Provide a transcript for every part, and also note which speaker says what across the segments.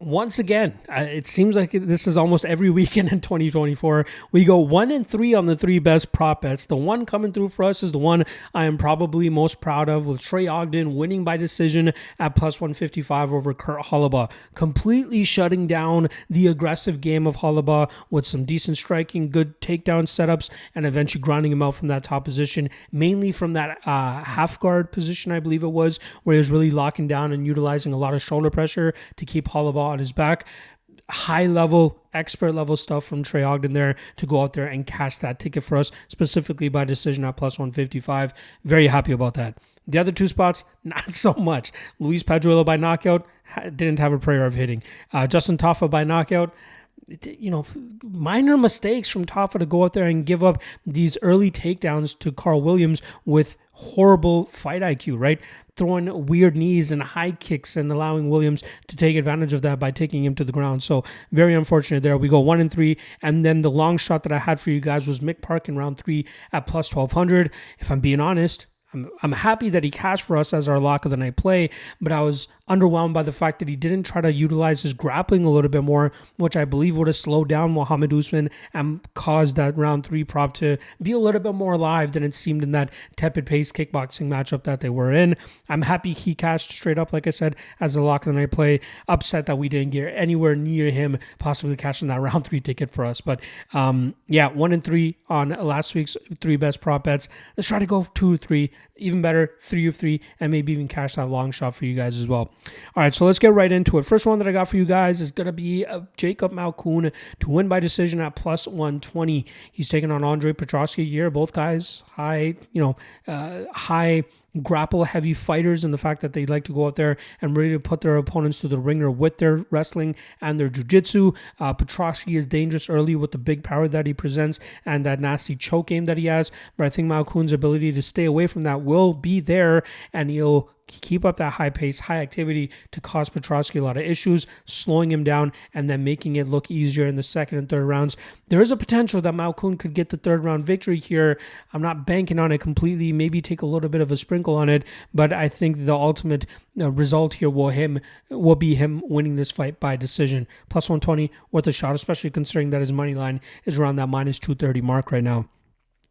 Speaker 1: Once again, it seems like this is almost every weekend in 2024. We go 1-3 on the 3 best prop bets. The one coming through for us is the one I am probably most proud of, with Trey Ogden winning by decision at plus 155 over Kurt Holobaugh, completely shutting down the aggressive game of Holobaugh with some decent striking, good takedown setups, and eventually grinding him out from that top position, mainly from that half guard position, I believe it was, where he was really locking down and utilizing a lot of shoulder pressure to keep Holobaugh on his back. High level, expert level stuff from Trey Ogden there to go out there and cash that ticket for us, specifically by decision at plus 155. Very happy about that. The other 2 spots, not so much. Luis Padruelo by knockout, didn't have a prayer of hitting. Justin Tafa by knockout, minor mistakes from Tafa to go out there and give up these early takedowns to Carl Williams with horrible fight IQ, right? Throwing weird knees and high kicks and allowing Williams to take advantage of that by taking him to the ground. So very unfortunate there. We go 1-3. And then the long shot that I had for you guys was Mick Park in round 3 at plus 1200. If I'm being honest, I'm happy that he cashed for us as our lock of the night play, but I was underwhelmed by the fact that he didn't try to utilize his grappling a little bit more, which I believe would have slowed down Muhammad Usman and caused that round 3 prop to be a little bit more alive than it seemed in that tepid pace kickboxing matchup that they were in. I'm happy he cashed straight up, like I said, as the lock of the night play. Upset that we didn't get anywhere near him possibly cashing that round 3 ticket for us. But 1-3 on last week's 3 best prop bets. Let's try to go 2-3. Even better, 3 of 3, and maybe even cash that long shot for you guys as well. All right, so let's get right into it. First one that I got for you guys is going to be Jacob Malkoun to win by decision at plus 120. He's taking on Andre Petroski here. Both guys high grapple heavy fighters, and the fact that they like to go out there and ready to put their opponents to the ringer with their wrestling and their jiu-jitsu. Petroski is dangerous early with the big power that he presents and that nasty choke game that he has, but I think Malkoun's ability to stay away from that will be there, and he'll keep up that high pace, high activity to cause Petroski a lot of issues, slowing him down and then making it look easier in the second and third rounds. There is a potential that Malkoun could get the third round victory here. I'm not banking on it completely, maybe take a little bit of a sprinkle on it, but I think the ultimate result here will be him winning this fight by decision. Plus 120 worth a shot, especially considering that his money line is around that minus 230 mark right now.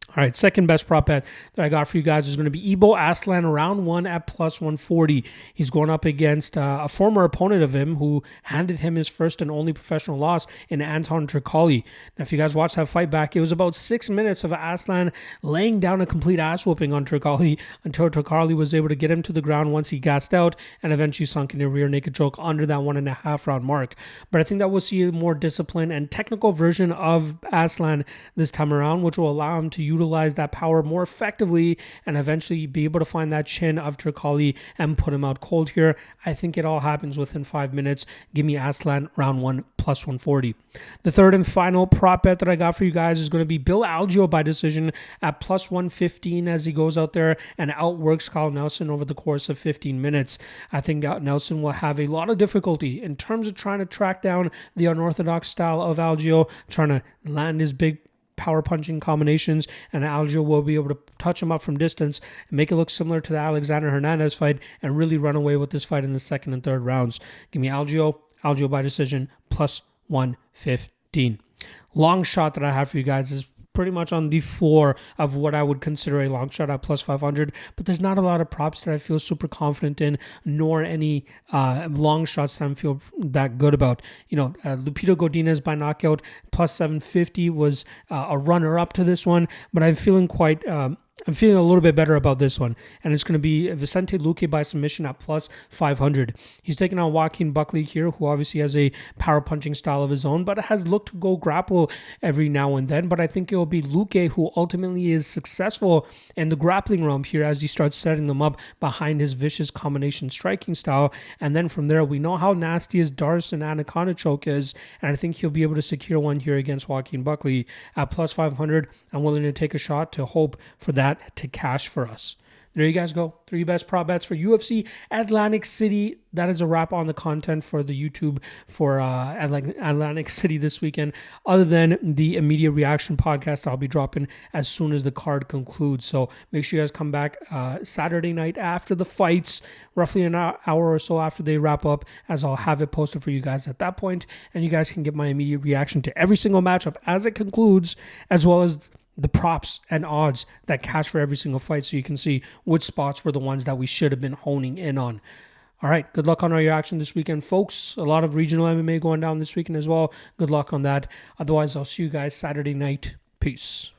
Speaker 1: All right, second best prop bet that I got for you guys is going to be Ibo Aslan round 1 at plus 140. He's going up against a former opponent of him who handed him his first and only professional loss in Anton Troli. Now, if you guys watch that fight back, it was about 6 minutes of Aslan laying down a complete ass whooping on Troli until Troli was able to get him to the ground once he gassed out and eventually sunk in a rear naked choke under that 1.5 round mark. But I think that we'll see a more disciplined and technical version of Aslan this time around, which will allow him to utilize that power more effectively and eventually be able to find that chin of Troli and put him out cold here. I think it all happens within 5 minutes. Give me Aslan round 1 plus 140. The third and final prop bet that I got for you guys is going to be Bill Algeo by decision at plus 115 as he goes out there and outworks Kyle Nelson over the course of 15 minutes. I think Nelson will have a lot of difficulty in terms of trying to track down the unorthodox style of Algeo, trying to land his big power punching combinations, and Algeo will be able to touch him up from distance and make it look similar to the Alexander Hernandez fight and really run away with this fight in the second and third rounds. Give me Algeo by decision plus 115. Long shot that I have for you guys is pretty much on the floor of what I would consider a long shot at plus 500, but there's not a lot of props that I feel super confident in, nor any long shots that I feel that good about. Lupito Godinez by knockout plus 750 was a runner-up to this one, but I'm feeling a little bit better about this one, and it's going to be Vicente Luque by submission at plus 500. He's taking on Walkin Buckley here, who obviously has a power punching style of his own, but has looked to go grapple every now and then. But I think it will be Luque who ultimately is successful in the grappling realm here as he starts setting them up behind his vicious combination striking style. And then from there, we know how nasty his Darce and Anaconda choke is, and I think he'll be able to secure one here against Walkin Buckley at plus 500. I'm willing to take a shot to hope for that to cash for us. there you guys go. 3 best prop bets for UFC Atlantic City. That is a wrap on the content for the YouTube for Atlantic City this weekend, other than the immediate reaction podcast I'll be dropping as soon as the card concludes. So make sure you guys come back Saturday night after the fights, roughly an hour or so after they wrap up, as I'll have it posted for you guys at that point, and you guys can get my immediate reaction to every single matchup as it concludes, as well as the props and odds that catch for every single fight, so you can see which spots were the ones that we should have been honing in on. All right, good luck on our action this weekend, folks. A lot of regional MMA going down this weekend as well. Good luck on that. Otherwise, I'll see you guys Saturday night. Peace.